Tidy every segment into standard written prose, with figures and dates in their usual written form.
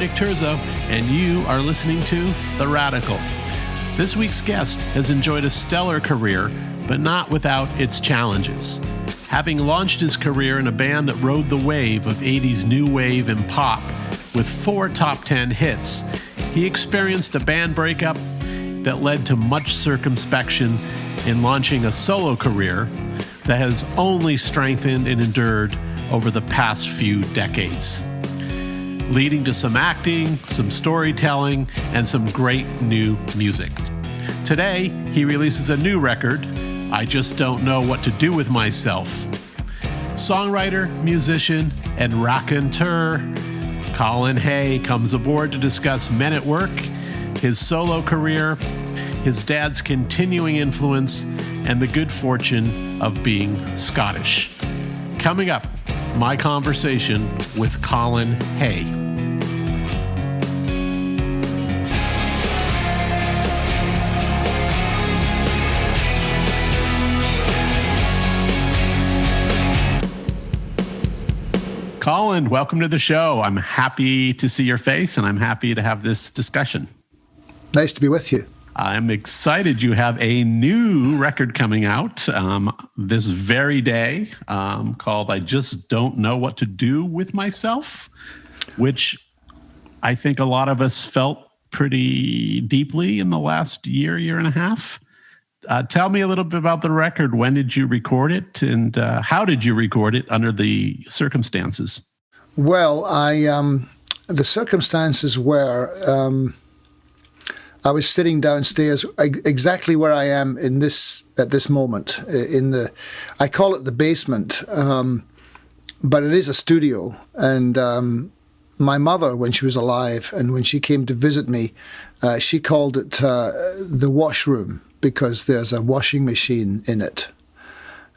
Nick Terzo, and you are listening to The Radical. This week's guest has enjoyed a stellar career, but not without its challenges. Having launched his career in a band that rode the wave of 80s new wave and pop with 4 top 10 hits, he experienced a band breakup that led to much circumspection in launching a solo career that has only strengthened and endured over the past few decades, leading to some acting, some storytelling, and some great new music. Today, he releases a new record, I Just Don't Know What to Do With Myself. Songwriter, musician, and raconteur Colin Hay comes aboard to discuss Men at Work, his solo career, his dad's continuing influence, and the good fortune of being Scottish. Coming up, my conversation with Colin Hay. Colin, welcome to the show. I'm happy to see your face, and I'm happy to have this discussion. Nice to be with you. I'm excited you have a new record coming out this very day called I Just Don't Know What to Do With Myself, which I think a lot of us felt pretty deeply in the last year and a half. Tell me a little bit about the record. When did you record it, and how did you record it under the circumstances? Well, the circumstances were... I was sitting downstairs, exactly where I am at this moment. I call it the basement, but it is a studio. And my mother, when she was alive, and when she came to visit me, she called it the washroom because there's a washing machine in it.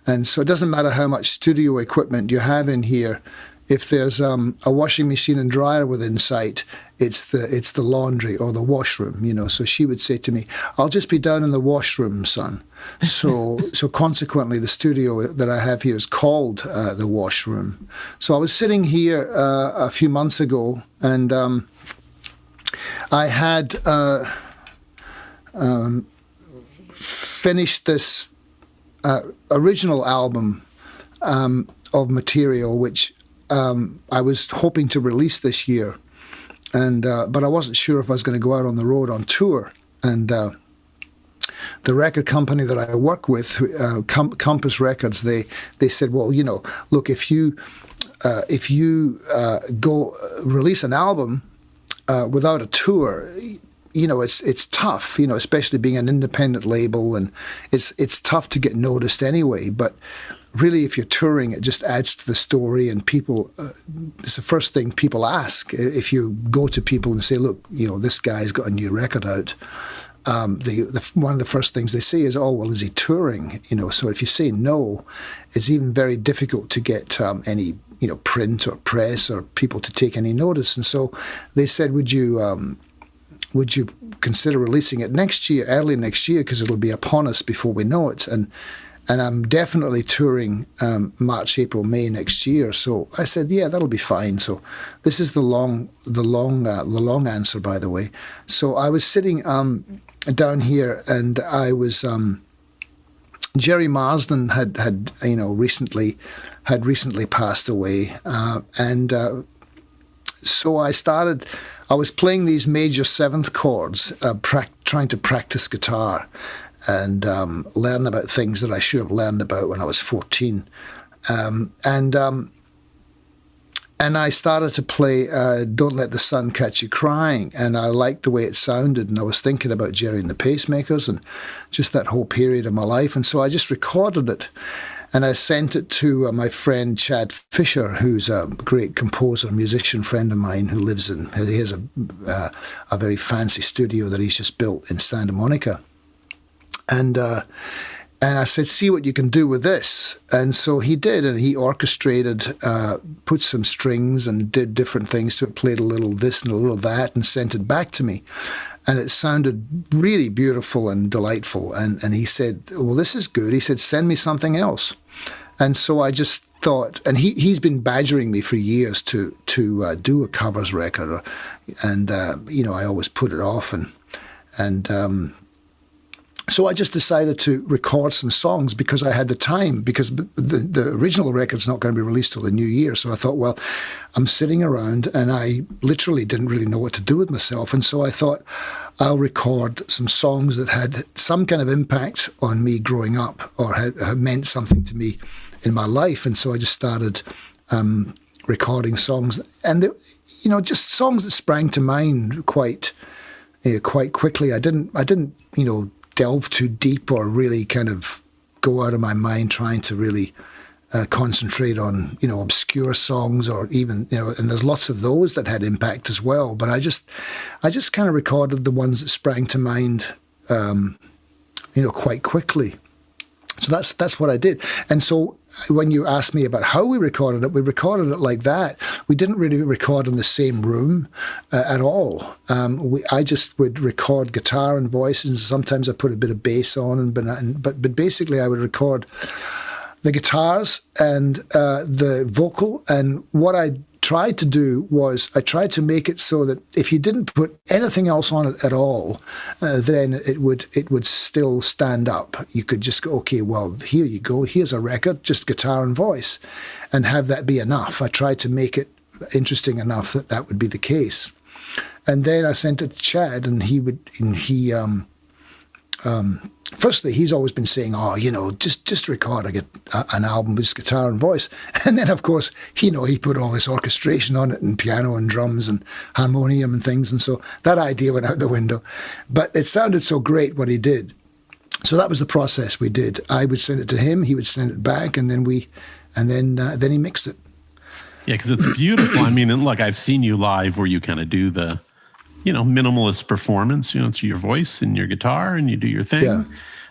And so it doesn't matter how much studio equipment you have in here. If there's a washing machine and dryer within sight, it's the laundry or the washroom, you know. So she would say to me, "I'll just be down in the washroom, son." So consequently, the studio that I have here is called the washroom. So I was sitting here a few months ago, and I had finished this original album of material, which I was hoping to release this year, but I wasn't sure if I was going to go out on the road on tour. And the record company that I work with, Compass Records, they said, well, you know, look, if you go release an album without a tour, you know, it's tough, you know, especially being an independent label, and it's tough to get noticed anyway. But really, if you're touring, it just adds to the story, and people, it's the first thing people ask. If you go to people and say, look, you know, this guy's got a new record out, one of the first things they say is, oh, well, is he touring? You know, so if you say no, it's even very difficult to get any, you know, print or press or people to take any notice. And so they said, would you consider releasing it next year, early next year, because it'll be upon us before we know it. And I'm definitely touring March, April, May next year. So I said, yeah, that'll be fine. So this is the long answer, by the way. So I was sitting down here, and I was Jerry Marsden had you know recently passed away, and so I was playing these major seventh chords, trying to practice guitar and learn about things that I should have learned about when I was 14. And I started to play Don't Let the Sun Catch You Crying, and I liked the way it sounded, and I was thinking about Jerry and the Pacemakers and just that whole period of my life. And so I just recorded it, and I sent it to my friend Chad Fisher, who's a great composer, musician friend of mine who lives he has a very fancy studio that he's just built in Santa Monica. And I said, see what you can do with this. And so he did, and he orchestrated, put some strings and did different things to it, played a little this and a little that, and sent it back to me. And it sounded really beautiful and delightful. And he said, well, this is good. He said, send me something else. And so I just thought, and he's been badgering me for years to do a covers record, and I always put it off, and so I just decided to record some songs because I had the time, because the original record's not going to be released till the new year. So I thought, well, I'm sitting around and I literally didn't really know what to do with myself. And so I thought I'll record some songs that had some kind of impact on me growing up or had meant something to me in my life. And so I just started recording songs, and just songs that sprang to mind quite quickly. I didn't delve too deep or really kind of go out of my mind trying to really concentrate on obscure songs, or even and there's lots of those that had impact as well. But I just kind of recorded the ones that sprang to mind quite quickly. So that's what I did. And so when you asked me about how we recorded it like that. We didn't really record in the same room at all. I just would record guitar and voices, and sometimes I put a bit of bass on, but basically I would record the guitars and the vocal. And what I tried to do was I tried to make it so that if you didn't put anything else on it at all, then it would still stand up. You could just go, okay, well, here you go. Here's a record, just guitar and voice, and have that be enough. I tried to make it interesting enough that would be the case. And then I sent it to Chad, and firstly, he's always been saying, just record an album with just guitar and voice. And then, of course, he put all this orchestration on it, and piano and drums and harmonium and things. And so that idea went out the window. But it sounded so great what he did. So that was the process we did. I would send it to him, he would send it back, and then then he mixed it. Yeah, because it's beautiful. I mean, and look, I've seen you live where you kind of do the minimalist performance, it's your voice and your guitar and you do your thing.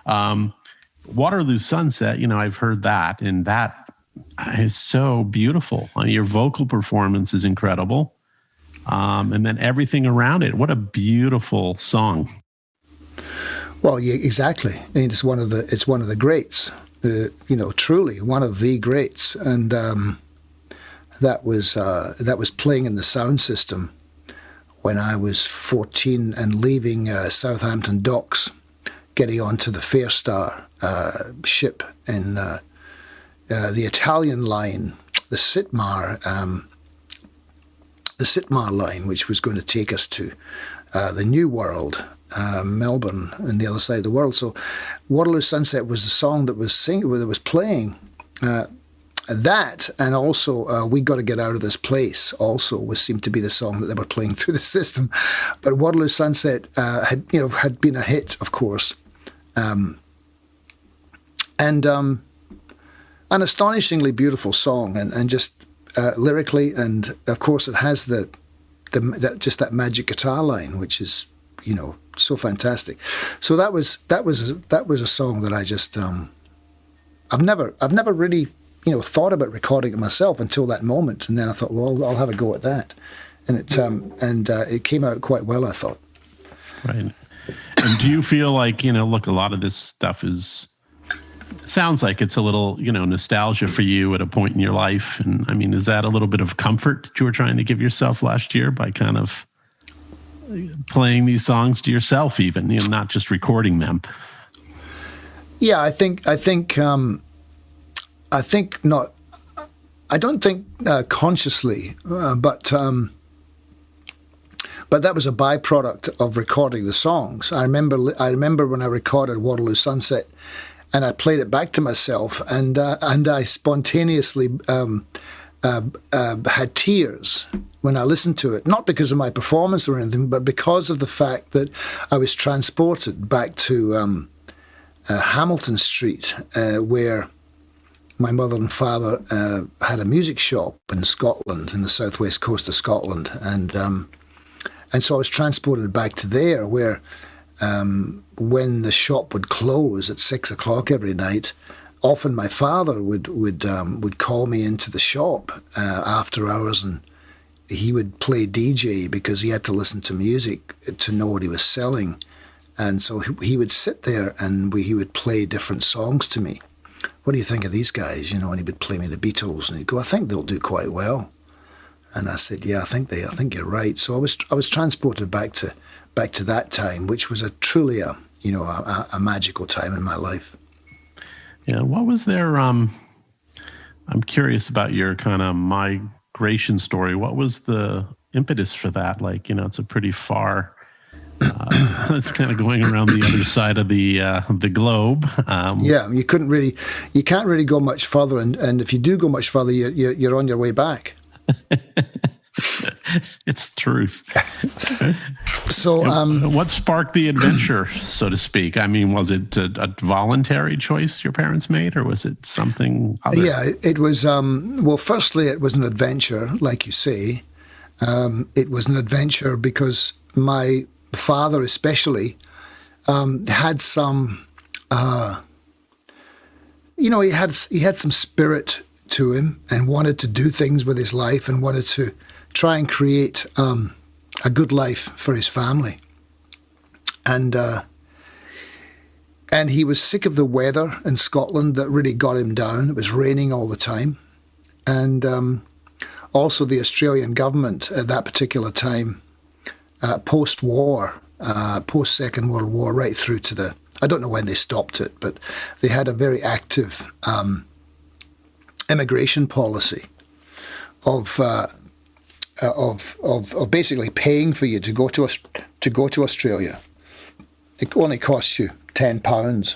Yeah. Waterloo Sunset, I've heard that, and that is so beautiful. Your vocal performance is incredible. And then everything around it. What a beautiful song. Well, yeah, exactly. I mean, it's one of the greats, truly one of the greats. And that was playing in the sound system when I was 14 and leaving Southampton docks, getting onto the Fairstar ship in the Italian line, the Sitmar line, which was going to take us to the New World, Melbourne, and the other side of the world. So Waterloo Sunset was the song that was playing. That, and also We Got to Get Out of This Place also seemed to be the song that they were playing through the system. But Waterloo Sunset had been a hit, of course, and an astonishingly beautiful song, and just lyrically, and of course it has that magic guitar line, which is so fantastic. So that was a song that I just I've never really thought about recording it myself until that moment, and then I thought, well, I'll have a go at that, and it came out quite well, I thought. Right. And do you feel like look, a lot of this stuff sounds like it's a little nostalgia for you at a point in your life, and I mean, is that a little bit of comfort that you were trying to give yourself last year by kind of playing these songs to yourself, even not just recording them? Yeah, I think not. I don't think consciously, but that was a byproduct of recording the songs. I remember when I recorded Waterloo Sunset, and I played it back to myself, and I spontaneously had tears when I listened to it. Not because of my performance or anything, but because of the fact that I was transported back to Hamilton Street, where my mother and father had a music shop in Scotland, in the southwest coast of Scotland, and so I was transported back to there, where when the shop would close at 6 o'clock every night, often my father would call me into the shop after hours, and he would play DJ because he had to listen to music to know what he was selling, and so he would sit there and he would play different songs to me. what do you think of these guys? You know, and he would play me the Beatles, and he'd go, I think they'll do quite well. And I said, yeah, I think you're right. So I was transported back to that time, which was truly a magical time in my life. Yeah, what was their? I'm curious about your kind of migration story. What was the impetus for that? Like, you know, it's a pretty far. It's kind of going around the other side of the globe. Yeah, you can't really go much further, and if you do go much further, you're on your way back. It's truth. So, what sparked the adventure, so to speak? I mean, was it a voluntary choice your parents made, or was it something other? Yeah, it was. Well, firstly, it was an adventure, like you say. It was an adventure because my father, especially, had some. He had some spirit to him and wanted to do things with his life and wanted to try and create a good life for his family. And he was sick of the weather in Scotland that really got him down. It was raining all the time. And also the Australian government at that particular time, post-war, post-Second World War, right through to I don't know when they stopped it, but they had a very active immigration policy of basically paying for you to go to Australia. It only costs you £10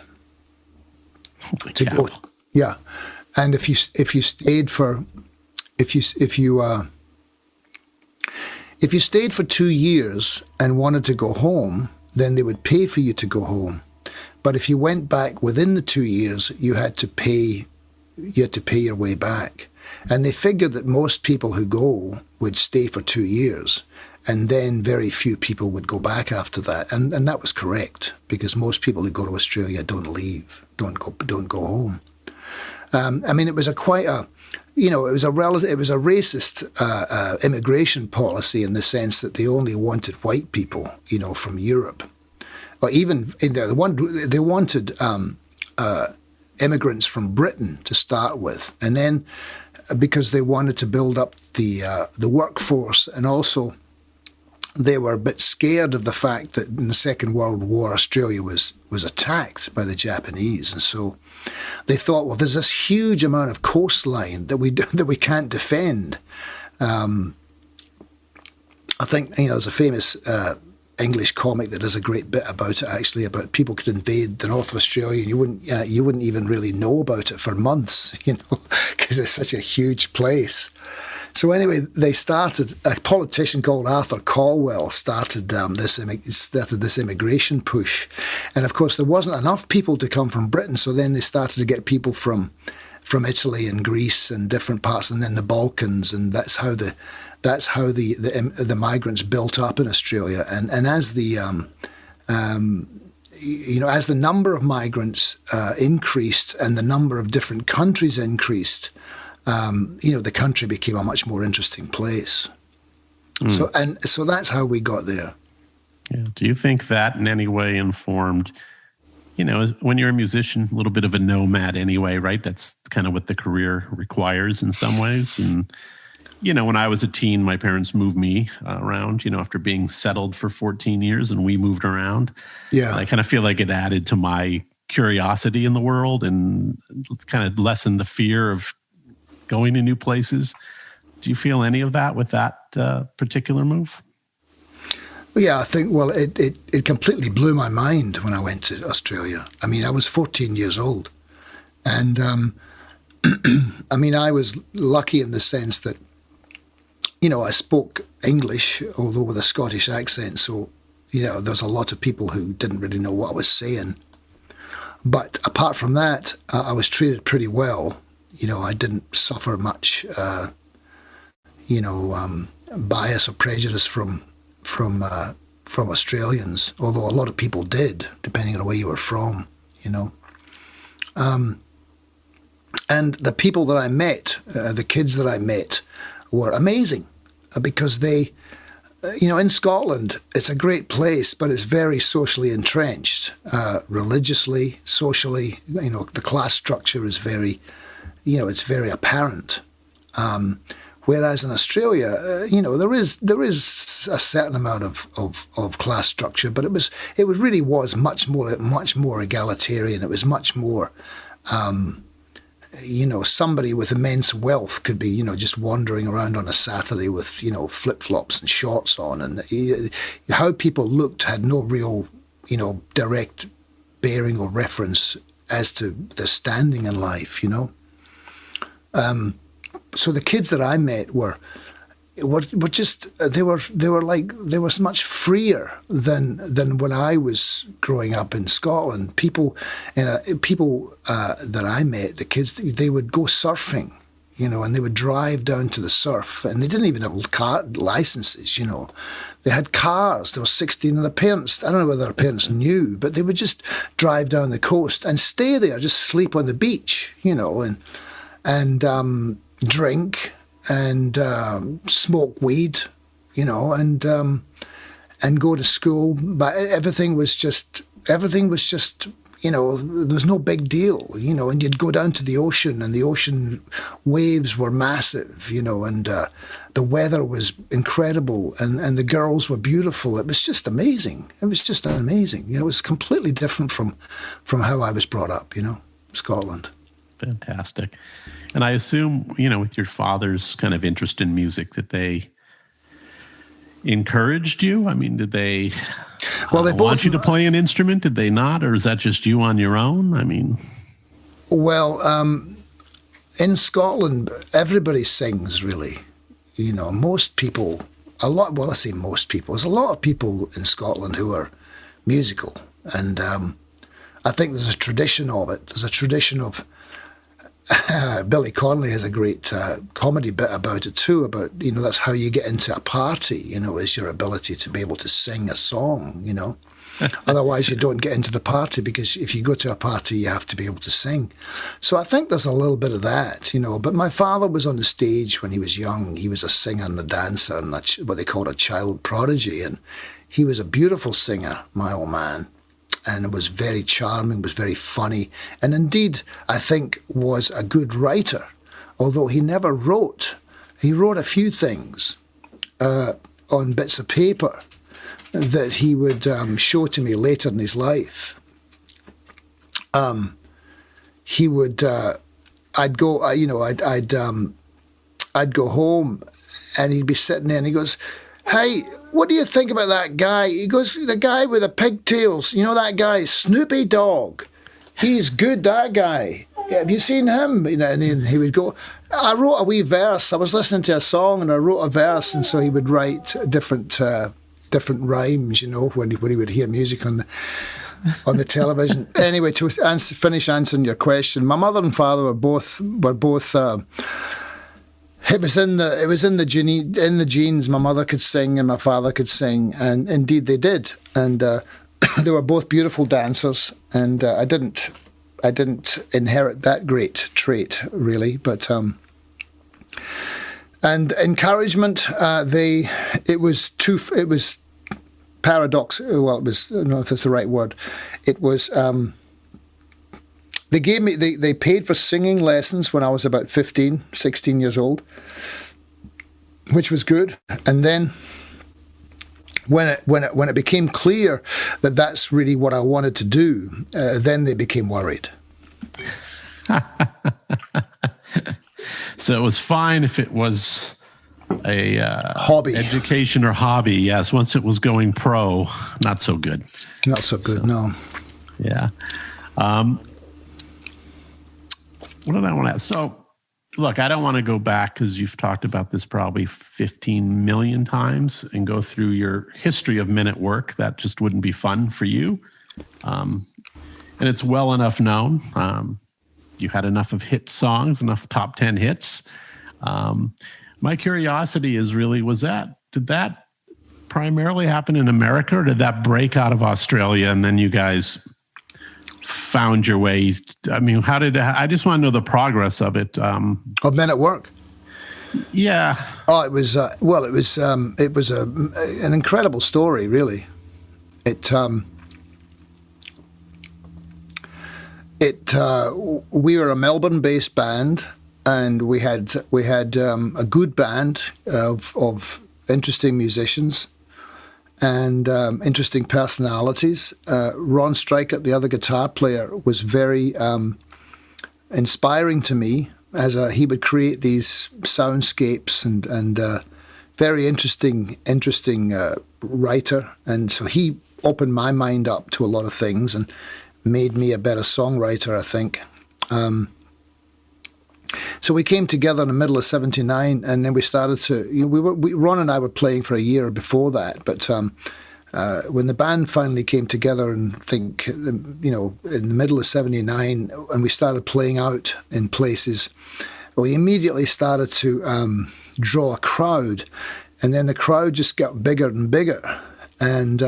to go. Yeah, and if you stayed for 2 years and wanted to go home, then they would pay for you to go home. But if you went back within the 2 years, you had to pay your way back. And they figured that most people who go would stay for 2 years, and then very few people would go back after that. And that was correct, because most people who go to Australia don't leave, don't go home. I mean, it was a racist immigration policy in the sense that they only wanted white people, from Europe. Or even they wanted immigrants from Britain to start with, and then because they wanted to build up the workforce, and also they were a bit scared of the fact that in the Second World War Australia was attacked by the Japanese, and so they thought, well, there's this huge amount of coastline that we can't defend. I think there's a famous English comic that does a great bit about it, actually, about people could invade the north of Australia and you wouldn't even really know about it for months, because it's such a huge place. So anyway, a politician called Arthur Calwell started this immigration push. And of course, there wasn't enough people to come from Britain, so then they started to get people from Italy and Greece and different parts, and then the Balkans, and that's how the migrants built up in Australia. And as as the number of migrants increased and the number of different countries increased, the country became a much more interesting place. So that's how we got there. Yeah. Do you think that in any way informed, when you're a musician, a little bit of a nomad anyway, right? That's kind of what the career requires in some ways. And, when I was a teen, my parents moved me around, after being settled for 14 years, and we moved around. Yeah. I kind of feel like it added to my curiosity in the world and kind of lessened the fear of going to new places. Do you feel any of that with that particular move? Yeah, I think, it completely blew my mind when I went to Australia. I mean, I was 14 years old. And, I mean, I was lucky in the sense that, I spoke English, although with a Scottish accent. So, there's a lot of people who didn't really know what I was saying. But apart from that, I was treated pretty well. I didn't suffer much, bias or prejudice from Australians, although a lot of people did, depending on where you were from, And the people that I met, the kids that I met, were amazing because they in Scotland, it's a great place, but it's very socially entrenched, religiously, socially. The class structure is very, it's very apparent. Whereas in Australia, there is a certain amount of class structure, but it really was much more egalitarian. It was much more. Somebody with immense wealth could be, just wandering around on a Saturday with, flip-flops and shorts on. And how people looked had no real, direct bearing or reference as to their standing in life, So the kids that I met were just they were much freer than when I was growing up in Scotland. People that I met, the kids, they would go surfing, and they would drive down to the surf, and they didn't even have car licenses, They had cars. They were 16, and their parents, I don't know whether their parents knew, but they would just drive down the coast and stay there, just sleep on the beach, and drink and smoke weed, and go to school. But everything was just, there was no big deal, and you'd go down to the ocean, and the ocean waves were massive, and the weather was incredible, and the girls were beautiful. It was just amazing. It was just amazing. It was completely different from how I was brought up, Scotland. Fantastic. And I assume, with your father's kind of interest in music, that they encouraged you? I mean, did they they want you to play an instrument? Did they not? Or is that just you on your own? I mean... Well, in Scotland, everybody sings, really. Most people, I say most people, there's a lot of people in Scotland who are musical. And I think there's a tradition of it. There's a tradition of... Billy Connolly has a great comedy bit about it too, about, that's how you get into a party, is your ability to be able to sing a song, Otherwise you don't get into the party, because if you go to a party, you have to be able to sing. So I think there's a little bit of that, But my father was on the stage when he was young. He was a singer and a dancer and what they called a child prodigy. And he was a beautiful singer, my old man. And it was very charming, was very funny, and indeed, I think, was a good writer, although he never wrote. He wrote a few things on bits of paper that he would show to me later in his life. He would, I'd go, I'd go home, and he'd be sitting there, and he goes, "Hey, what do you think about that guy?" He goes, "The guy with the pigtails, that guy, Snoopy Dogg. He's good, that guy. Have you seen him?" And then he would go, "I wrote a wee verse. I was listening to a song and I wrote a verse." And so he would write different rhymes, when he would hear music on the television. Anyway, to finish answering your question, my mother and father were both. It was in the genes. My mother could sing and my father could sing, and indeed they did. And they were both beautiful dancers. And I didn't inherit that great trait, really. But and encouragement, it was paradox. Well, it was, I don't know if that's the right word. It was. They paid for singing lessons when I was about 15, 16 years old, which was good. And then when it became clear that that's really what I wanted to do, then they became worried. So it was fine if it was a hobby, education or hobby. Yes, once it was going pro, not so good. Not so good. No. Yeah. What did I want to ask? So, look, I don't want to go back, because you've talked about this probably 15 million times, and go through your history of men at work. That just wouldn't be fun for you. And it's well enough known. You had enough of hit songs, enough top 10 hits. My curiosity is really, did that primarily happen in America, or did that break out of Australia and then you guys found your way? I mean, I just want to know the progress of it. Of Men at Work? Yeah. Oh, it was an incredible story, really. We were a Melbourne-based band, and we had a good band of interesting musicians and interesting personalities. Ron Strikert, the other guitar player, was very inspiring to me, as he would create these soundscapes and very interesting writer. And so he opened my mind up to a lot of things and made me a better songwriter, I think. So we came together in the middle of '79, and then we started to. Ron and I were playing for a year before that, but when the band finally came together, and in the middle of '79, and we started playing out in places, we immediately started to draw a crowd, and then the crowd just got bigger and bigger, and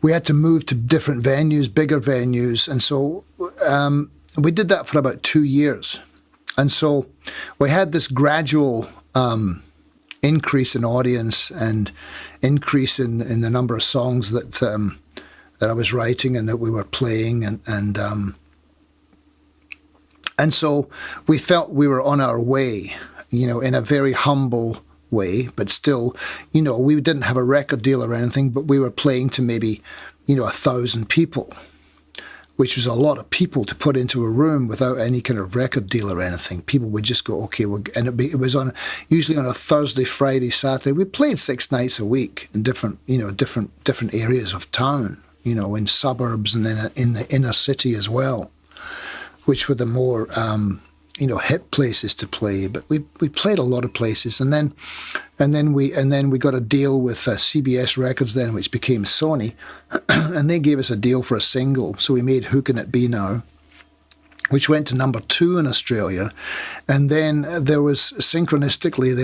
we had to move to different venues, bigger venues, and so we did that for about 2 years. And so we had this gradual increase in audience and increase in the number of songs that I was writing and that we were playing, and so we felt we were on our way, in a very humble way, but still, we didn't have a record deal or anything, but we were playing to maybe, 1,000 people, which was a lot of people to put into a room without any kind of record deal or anything. People would just go, okay, and it was usually on a Thursday, Friday, Saturday. We played 6 nights a week in different areas of town, in suburbs and then in the inner city as well, which were the more hip places to play. But we played a lot of places, and then we got a deal with CBS Records then, which became Sony, and they gave us a deal for a single. So we made "Who Can It Be Now," which went to number 2 in Australia, and then there was synchronistically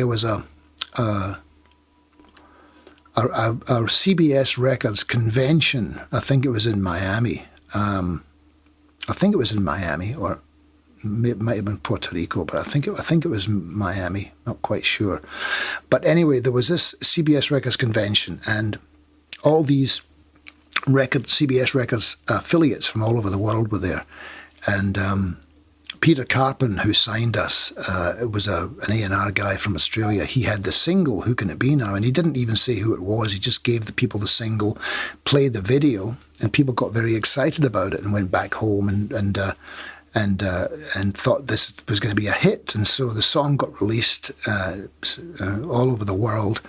our CBS Records convention. I think it was in Miami. Or it might have been Puerto Rico, but I think it was Miami. Not quite sure. But anyway, there was this CBS Records convention, and all these CBS Records affiliates from all over the world were there. And Peter Carpin, who signed us, was an A&R guy from Australia. He had the single "Who Can It Be Now," and he didn't even say who it was. He just gave the people the single, played the video, and people got very excited about it and went back home and thought this was going to be a hit. And so the song got released all over the world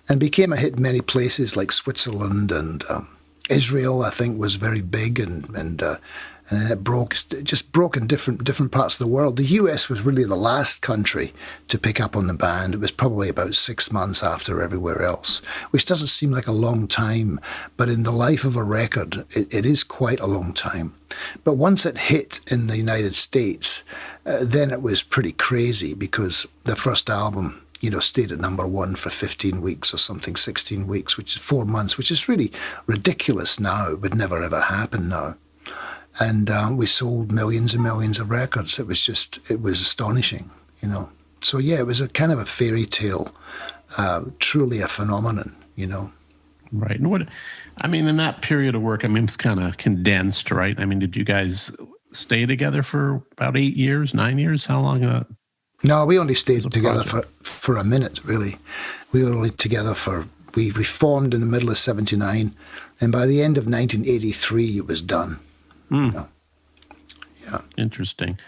and became a hit in many places like Switzerland and Israel, I think, was very big, and it just broke in different parts of the world. The US was really the last country to pick up on the band. It was probably about 6 months after everywhere else, which doesn't seem like a long time, but in the life of a record, it is quite a long time. But once it hit in the United States, then it was pretty crazy, because the first album, stayed at number 1 for 15 weeks or something, 16 weeks, which is 4 months, which is really ridiculous now. It would never ever happen now. And we sold millions and millions of records. It was astonishing, So yeah, it was a kind of a fairy tale, truly a phenomenon, Right. And in that period of work, it's kind of condensed, right? Did you guys stay together for about 8 years, 9 years? How long? No, we only stayed together for a minute, really. We were only together we formed in the middle of '79, and by the end of 1983, it was done. Yeah. Interesting.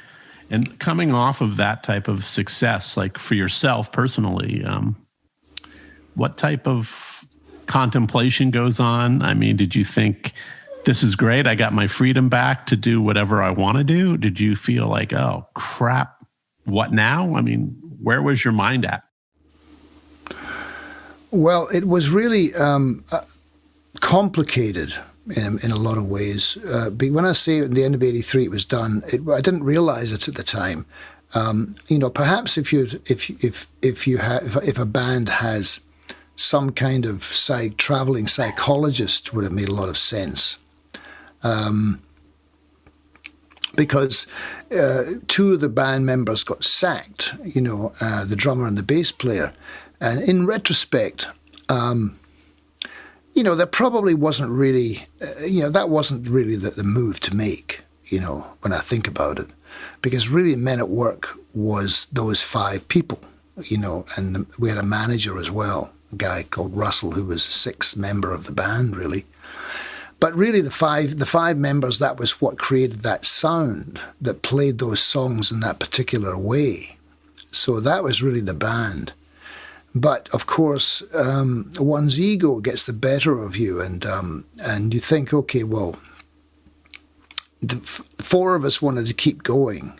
And coming off of that type of success, like for yourself personally, what type of contemplation goes on? Did you think, this is great, I got my freedom back to do whatever I want to do? Did you feel like, oh, crap, what now? Where was your mind at? Well, it was really complicated in a lot of ways. When I say at the end of '83 it was done, I didn't realize it at the time. Perhaps if a band has some kind of traveling psychologist, would have made a lot of sense. because two of the band members got sacked, the drummer and the bass player. And in retrospect, there probably wasn't really, that wasn't really the move to make, when I think about it. Because really Men at Work was those 5 people, and we had a manager as well, a guy called Russell, who was a 6th member of the band, really. But really the five members, that was what created that sound that played those songs in that particular way. So that was really the band. But of course, one's ego gets the better of you, and you think, okay, well, the 4 of us wanted to keep going.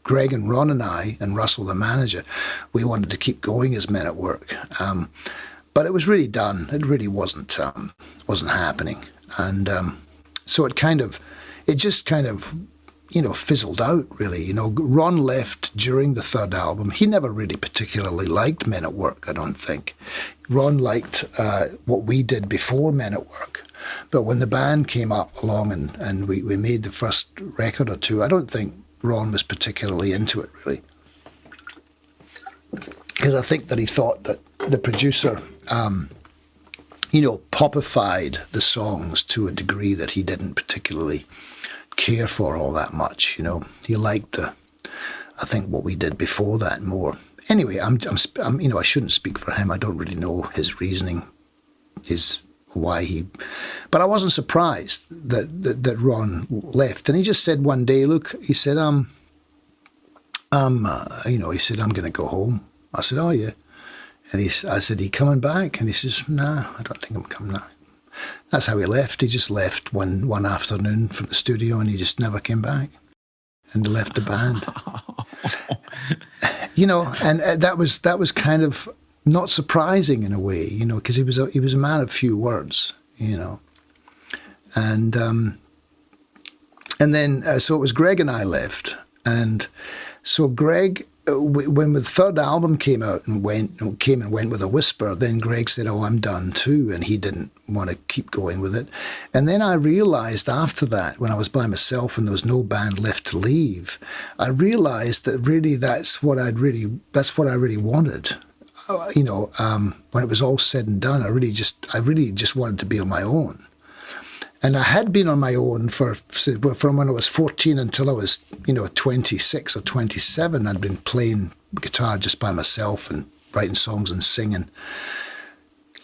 Greg and Ron and I, and Russell, the manager, we wanted to keep going as Men at Work. But it was really done. It really wasn't happening, and so it just kind of fizzled out. Really, Ron left during the 3rd album. He never really particularly liked Men at Work. I don't think Ron liked what we did before Men at Work, but when the band came up along and we made the first record or two, I don't think Ron was particularly into it really, because I think that he thought that the producer, popified the songs to a degree that he didn't particularly care for all that much. He liked I think what we did before that more. Anyway, I shouldn't speak for him. I don't really know his reasoning, but I wasn't surprised that Ron left. And he just said one day, look, he said, he said, I'm going to go home. I said, oh yeah. And I said, are you coming back? And he says, nah, I don't think I'm coming back. That's how he left. He just left one afternoon from the studio, and he just never came back and left the band. And that was kind of not surprising in a way, because he was a man of few words, and then so it was Greg and I left, and so Greg, when the 3rd album came out and went with a whisper, then Greg said, oh, I'm done too, and he didn't want to keep going with it. And then I realized after that, when I was by myself and there was no band left to leave, I realized that really that's what I really wanted. When it was all said and done, I really just wanted to be on my own. And I had been on my own from when I was 14 until I was, 26 or 27. I'd been playing guitar just by myself and writing songs and singing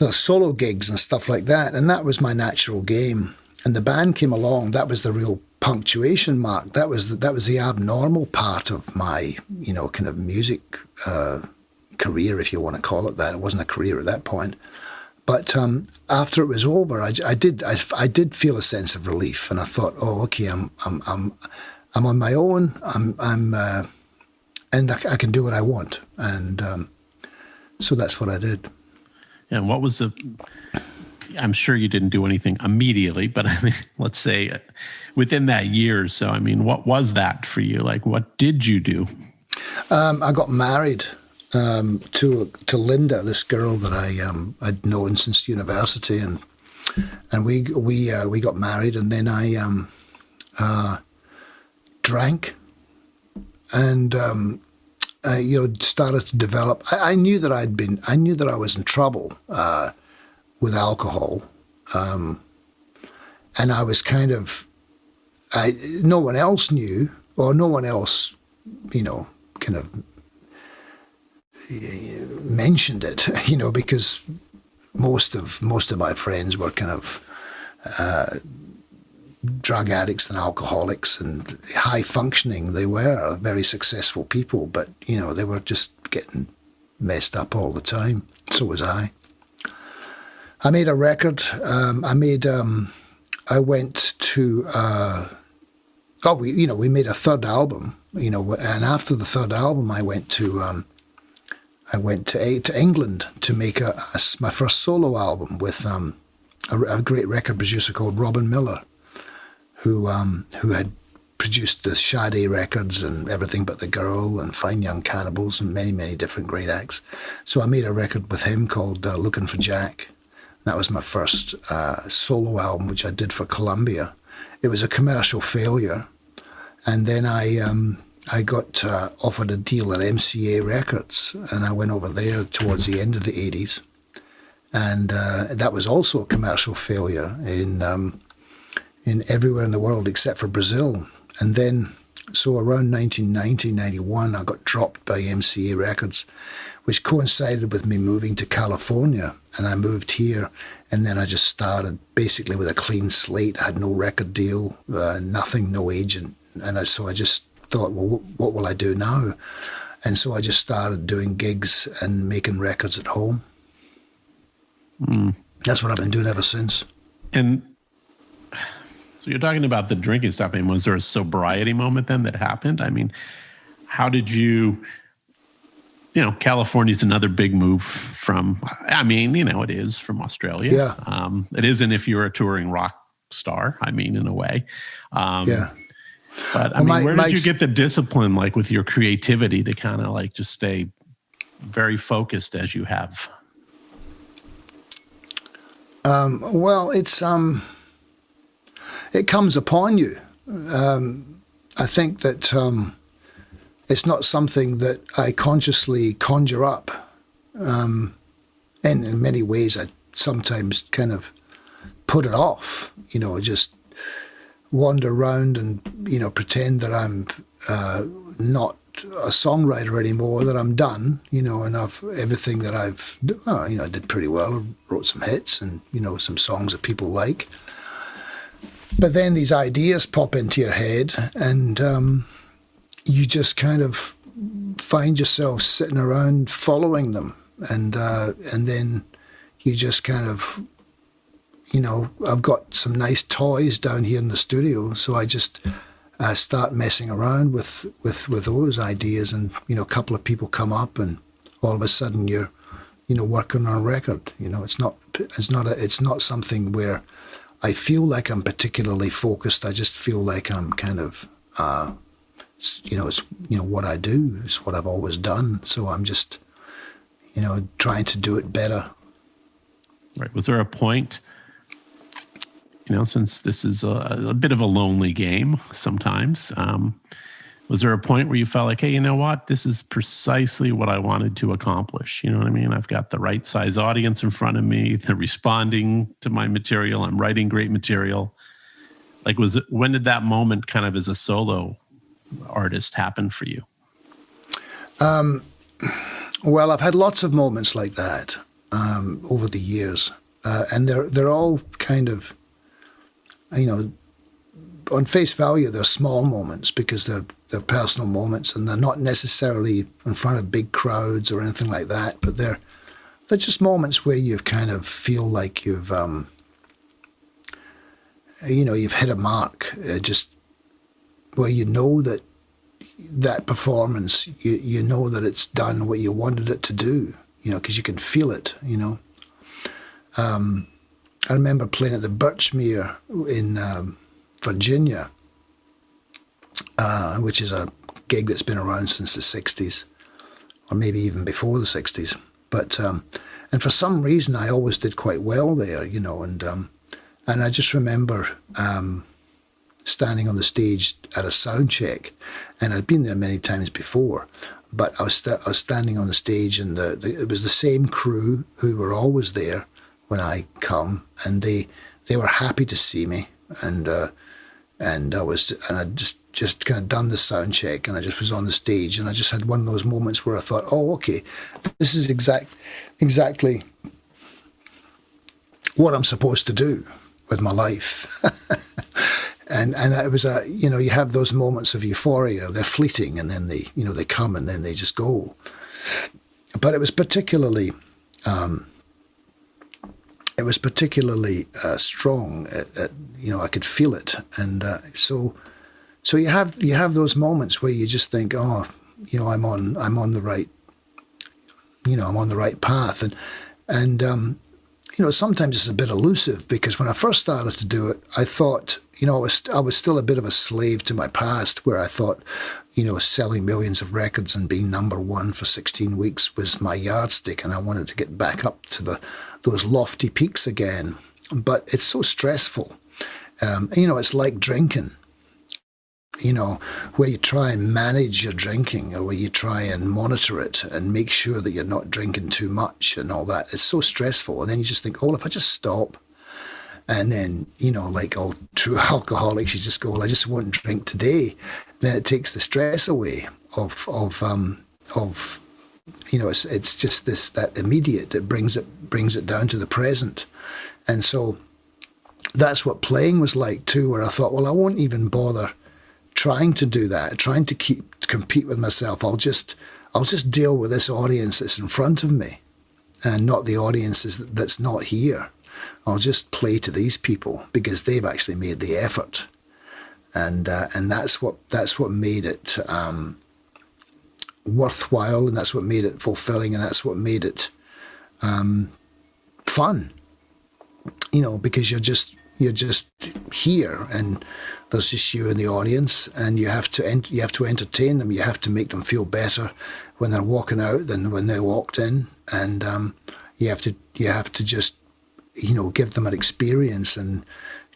solo gigs and stuff like that. And that was my natural game. And the band came along. That was the real punctuation mark. That was the abnormal part of my, kind of music career, if you want to call it that. It wasn't a career at that point. But after it was over, I did feel a sense of relief, and I thought, oh, okay, I'm on my own. And I can do what I want, and so that's what I did. And what was I'm sure you didn't do anything immediately, but I mean, let's say within that year or so. I mean, what was that for you? Like, what did you do? I got married. To Linda, this girl that I'd known since university, and we got married, and then I drank, and started to develop. I knew that I was in trouble with alcohol, and I was kind of, no one else knew, or no one else, kind of mentioned it, because most of my friends were kind of drug addicts and alcoholics and high functioning. They were very successful people, but they were just getting messed up all the time. So was I. I made a record. I went to. We made a 3rd album. And after the 3rd album, I went to England to make my first solo album with a great record producer called Robin Miller, who had produced the Sade records and Everything But the Girl and Fine Young Cannibals and many, many different great acts. So I made a record with him called Looking for Jack. That was my first solo album, which I did for Columbia. it was a commercial failure. And then I got offered a deal at MCA Records, and I went over there towards the end of the 80s. And that was also a commercial failure in everywhere in the world except for Brazil. And then, so around 1990, 91, I got dropped by MCA Records, which coincided with me moving to California. And I moved here, and then I just started basically with a clean slate. I had no record deal, nothing, no agent. And so I just thought, well, what will I do now? And so I just started doing gigs and making records at home. That's what I've been doing ever since. And so you're talking about the drinking stuff. I mean, was there a sobriety moment then that happened? I mean, how did you California's another big move from, I mean, it is from Australia. Yeah. It isn't if you're a touring rock star, I mean, in a way. Yeah. But I mean, where did you get the discipline, like with your creativity, to kind of like just stay very focused as you have? Well, it comes upon you. I think that it's not something that I consciously conjure up. And in many ways, I sometimes kind of put it off, just wander around and, pretend that I'm not a songwriter anymore, that I'm done, and everything that I did pretty well. I wrote some hits and, some songs that people like. But then these ideas pop into your head, and you just kind of find yourself sitting around following them. And then you just kind of, I've got some nice toys down here in the studio, so I just start messing around with those ideas, and a couple of people come up, and all of a sudden you're working on a record. It's not something where I feel like I'm particularly focused. I just feel like I'm kind of it's what I do. It's what I've always done. So I'm just trying to do it better. Right. Was there a point, since this is a bit of a lonely game sometimes, was there a point where you felt like, hey, you know what? This is precisely what I wanted to accomplish. You know what I mean? I've got the right size audience in front of me. They're responding to my material. I'm writing great material. Like, when did that moment kind of as a solo artist happen for you? Well, I've had lots of moments like that over the years. And they're all kind of, on face value, they're small moments because they're personal moments, and they're not necessarily in front of big crowds or anything like that. But they're just moments where you kind of feel like you've hit a mark. Just where that performance, you know that it's done what you wanted it to do. Because you can feel it. I remember playing at the Birchmere in Virginia, which is a gig that's been around since the 60s, or maybe even before the 60s. But and for some reason, I always did quite well there, and I just remember standing on the stage at a sound check, and I'd been there many times before, but I was standing on the stage, and it was the same crew who were always there when I come, and they were happy to see me, and I just kind of done the sound check, and I just was on the stage, and I just had one of those moments where I thought, oh, okay, this is exactly what I'm supposed to do with my life. And it was you have those moments of euphoria. They're fleeting, and then they come, and then they just go. But it was particularly strong. I could feel it, and so you have those moments where you just think, oh, I'm on the right, I'm on the right path, and sometimes it's a bit elusive, because when I first started to do it, I thought, I was still a bit of a slave to my past, where I thought, selling millions of records and being number one for 16 weeks was my yardstick, and I wanted to get back up to those lofty peaks again. But it's so stressful, It's like drinking, where you try and manage your drinking, or where you try and monitor it and make sure that you're not drinking too much and all that. It's so stressful. And then you just think, if I just stop, and then, like all true alcoholics, you just go, well, I just won't drink today. Then it takes the stress away of it's just that immediate. It brings it down to the present. And so that's what playing was like too, where I thought, well, I won't even bother trying to do that, trying to compete with myself. I'll just deal with this audience that's in front of me, and not the audience that's not here. I'll just play to these people because they've actually made the effort, and that's what made it worthwhile, and that's what made it fulfilling, and that's what made it fun. Because you're just here, and there's just you and the audience, and you have to entertain them. You have to make them feel better when they're walking out than when they walked in, and you have to just give them an experience and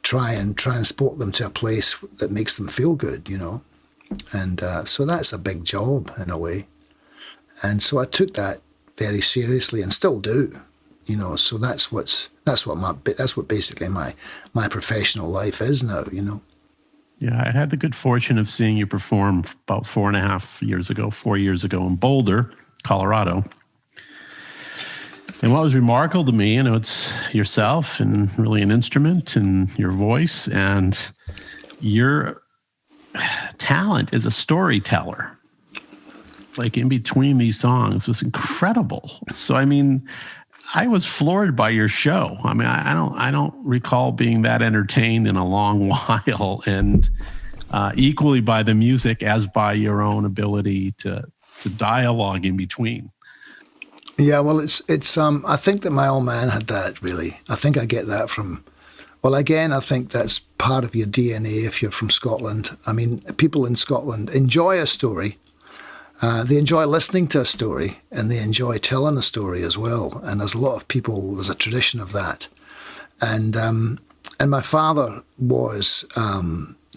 try and transport them to a place that makes them feel good. And so that's a big job in a way, and so I took that very seriously and still do. So that's what basically my professional life is now. Yeah, I had the good fortune of seeing you perform about 4 years ago in Boulder, Colorado. And what was remarkable to me, it's yourself and really an instrument and your voice, and your talent as a storyteller, like in between these songs, was incredible. So, I was floored by your show. I don't recall being that entertained in a long while, and equally by the music as by your own ability to dialogue in between. Yeah, well, it's. I think that my old man had that, really. I think I get that from. Well, again, I think that's part of your DNA if you're from Scotland. People in Scotland enjoy a story. They enjoy listening to a story, and they enjoy telling a story as well. And there's a tradition of that. And my father was,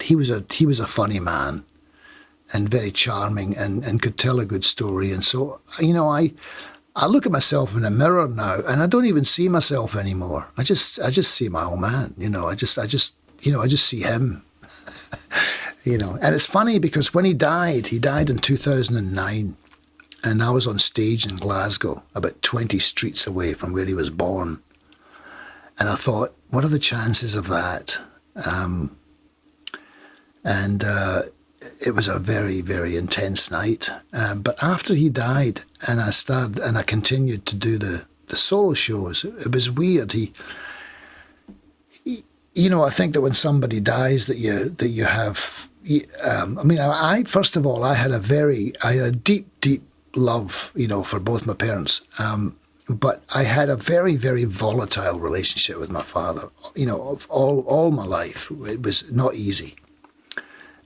he was a funny man, and very charming, and could tell a good story. And so, I look at myself in a mirror now, and I don't even see myself anymore. I just see my old man. I just see him. And it's funny because when he died in 2009, and I was on stage in Glasgow, about 20 streets away from where he was born. And I thought, what are the chances of that? It was a very, very intense night. But after he died, and I continued to do the solo shows, it was weird. I think that when somebody dies, that you have. First of all, I had a deep love, for both my parents. But I had a very, very volatile relationship with my father, of all my life. It was not easy.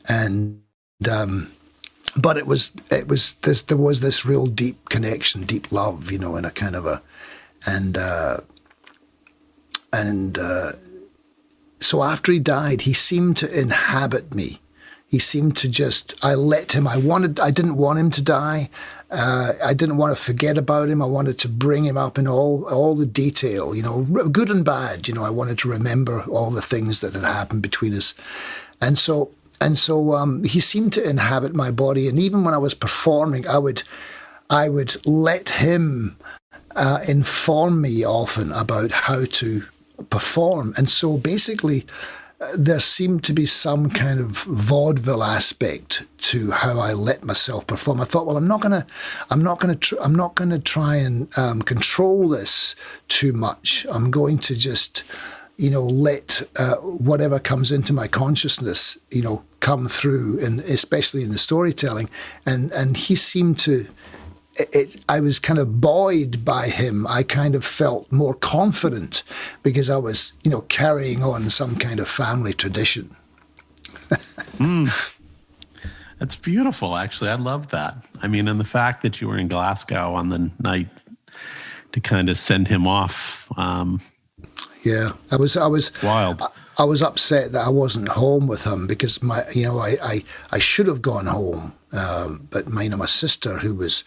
And, but there was this real deep connection, deep love, in a kind of so after he died, he seemed to inhabit me. He seemed to I let him. I didn't want him to die. I didn't want to forget about him. I wanted to bring him up in all the detail, good and bad. I wanted to remember all the things that had happened between us. And so he seemed to inhabit my body. And even when I was performing, I would let him inform me often about how to perform. And so basically, there seemed to be some kind of vaudeville aspect to how I let myself perform. I thought, well, I'm not going to try and control this too much. I'm going to just, let whatever comes into my consciousness, come through, and especially in the storytelling. And he seemed to. I was kind of buoyed by him. I kind of felt more confident because I was, carrying on some kind of family tradition. That's beautiful, actually. I love that. And the fact that you were in Glasgow on the night to kind of send him off. Yeah, I was wild. I was upset that I wasn't home with him because I should have gone home. But my sister, who was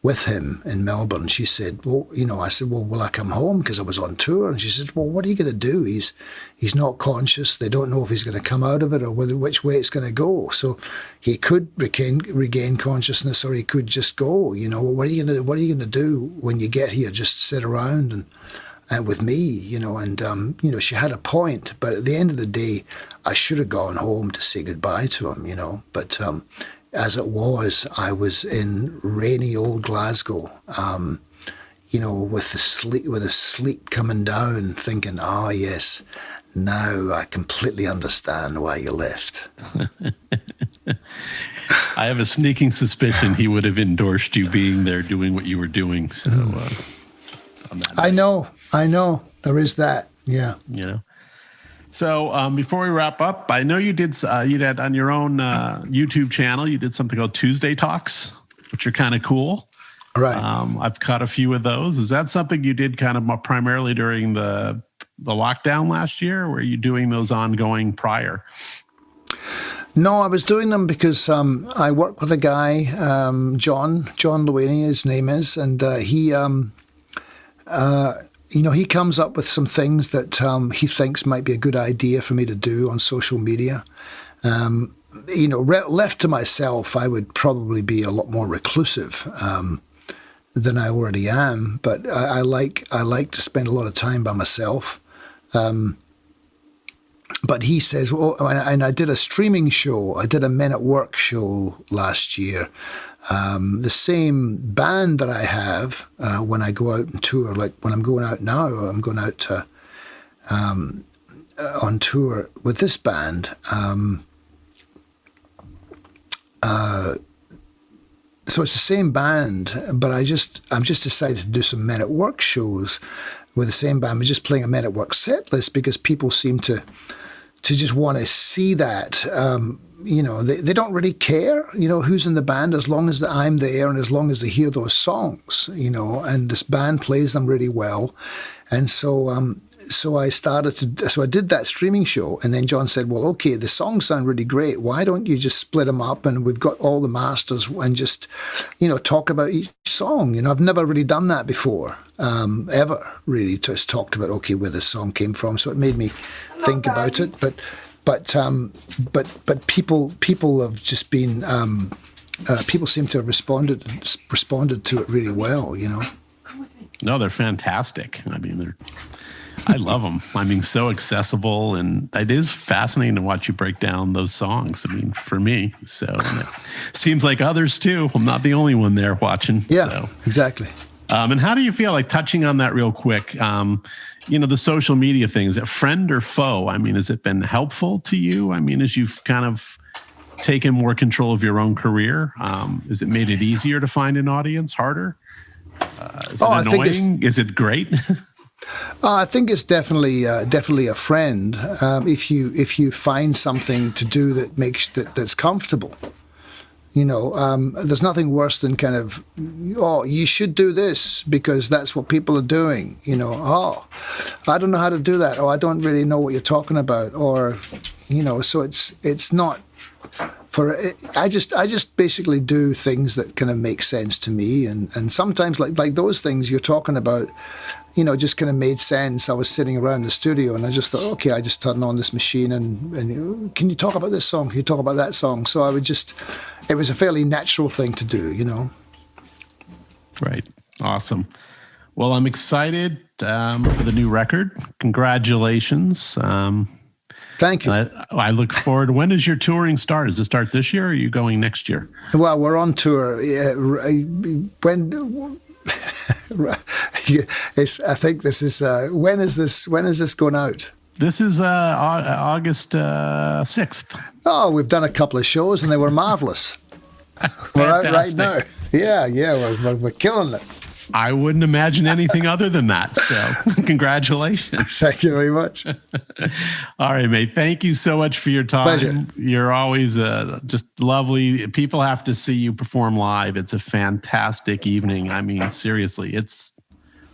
with him in Melbourne, she said, well, I said, well, will I come home? Because I was on tour. And she said, well, what are you going to do? He's not conscious. They don't know if he's going to come out of it or which way it's going to go. So he could regain consciousness, or he could just go. Well, what are you going to do when you get here? Just sit around and with me, and she had a point. But at the end of the day, I should have gone home to say goodbye to him, but as it was, I was in rainy old Glasgow, with the sleet coming down, thinking, oh yes, now I completely understand why you left. I have a sneaking suspicion he would have endorsed you being there doing what you were doing. So I know, there is that. Yeah. So before we wrap up, I know you did on your own YouTube channel, you did something called Tuesday Talks, which are kind of cool. Right. I've caught a few of those. Is that something you did kind of more primarily during the lockdown last year, or were you doing those ongoing prior? No, I was doing them because I work with a guy, John Luini, his name is, and he comes up with some things that he thinks might be a good idea for me to do on social media. Left to myself, I would probably be a lot more reclusive than I already am. But I like to spend a lot of time by myself. But he says, and I did a streaming show. I did a Men at Work show last year. The same band that I have when I go out and tour, like when I'm going out now, I'm going out to, on tour with this band. So it's the same band, but I'm just decided to do some Men at Work shows with the same band. We're just playing a Men at Work set list because people seem to just want to see that. They don't really care, who's in the band, as long as I'm there and as long as they hear those songs, and this band plays them really well. And so I did that streaming show, and then John said, well, okay, the songs sound really great. Why don't you just split them up and we've got all the masters and just, talk about each song. I've never really done that before, ever really just talked about, okay, where the song came from. So it made me think about it. But people have just been people seem to have responded to it really well. No, they're fantastic. I mean, I love them. I mean, so accessible, and it is fascinating to watch you break down those songs. I mean, for me, so and it seems like others too. I'm not the only one there watching. Yeah, so. Exactly. And how do you feel, like touching on that real quick? The social media thing, is it friend or foe? I mean, has it been helpful to you? I mean, as you've kind of taken more control of your own career, has it made it easier to find an audience, harder? Is it annoying? Is it great? I think it's definitely a friend. If you find something to do that's comfortable. There's nothing worse than kind of, you should do this because that's what people are doing. I don't know how to do that. I don't really know what you're talking about. Or, so it's not for, I just basically do things that kind of make sense to me. And sometimes like those things you're talking about, just kind of made sense. I was sitting around the studio and I just thought, okay, I just turn on this machine and can you talk about this song? Can you talk about that song? So it was a fairly natural thing to do, Right. Awesome. Well, I'm excited for the new record. Congratulations. Thank you. I look forward. When does your touring start? Does it start this year or are you going next year? Well, we're on tour. I think this is when is this going out? This is August 6th. Oh, we've done a couple of shows and they were marvelous. We're out right now. Yeah, we're killing it. I wouldn't imagine anything other than that. So congratulations. Thank you very much. All right, mate. Thank you so much for your time. Pleasure. You're always just lovely. People have to see you perform live. It's a fantastic evening. I mean, seriously, it's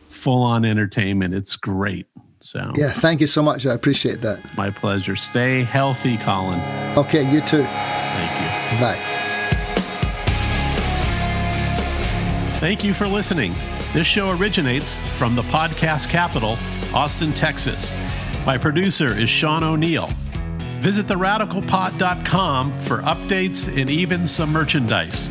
full on entertainment. It's great. So yeah, thank you so much. I appreciate that. My pleasure. Stay healthy, Colin. Okay, you too. Thank you. Bye. Thank you for listening. This show originates from the podcast capital, Austin, Texas. My producer is Sean O'Neill. Visit theradicalpod.com for updates and even some merchandise.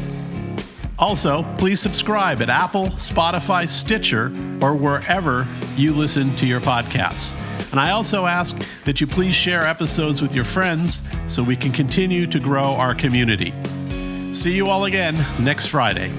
Also, please subscribe at Apple, Spotify, Stitcher, or wherever you listen to your podcasts. And I also ask that you please share episodes with your friends so we can continue to grow our community. See you all again next Friday.